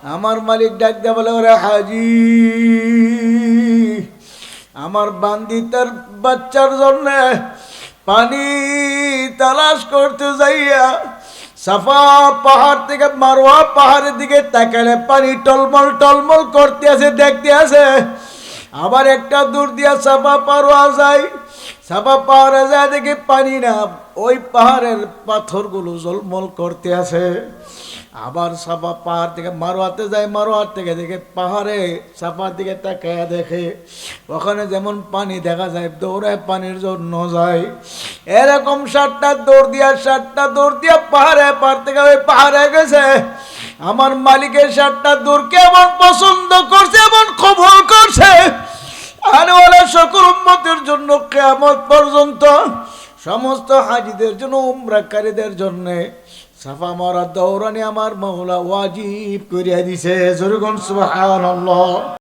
আমার মালিক ডাক দিয়ে বলে, ওরে হাজি, আমার বান্দি তার বাচ্চার জন্য পানি তালাশ করতে যাইয়া সাফা পাহাড় থেকে মারোয়া পাহাড়ের দিকে তাকালে পানি টলমল টলমল করতে আছে, দেখতে আছে। আবার একটা দূর দিয়া সাফা পারোয়া যায়, সাফা পাহাড়ে যায় দেখে পানি না, ওই পাহাড়ের পাথরগুলো জলমল করতে আছে। আবার সাফা পাহাড় থেকে মারোয়াতে যায়, মারোয়ার থেকে দেখে পাহাড়ে সাফার দিকে তাকায়া দেখে ওখানে যেমন পানি দেখা যায়, দৌড়ায় পানির জন্য যায়। এরকম 7টা দৌড় দিয়া পাহাড়ে পার থেকে ওই পাহাড়ে গেছে। আমার মালিকের 7টা দৌড়কে এমন পছন্দ করছে, এমন কবুল করছে, আর ওরা সকল উম্মতের জন্য কিয়ামত পর্যন্ত সমস্ত হাজিদের জন্য, উমরাকারীদের জন্য সাফা মারা দৌড়ানি আমার মাওলা ওয়াজিব করিয়া দিছে। জোরে কোন সুবহানাল্লাহ।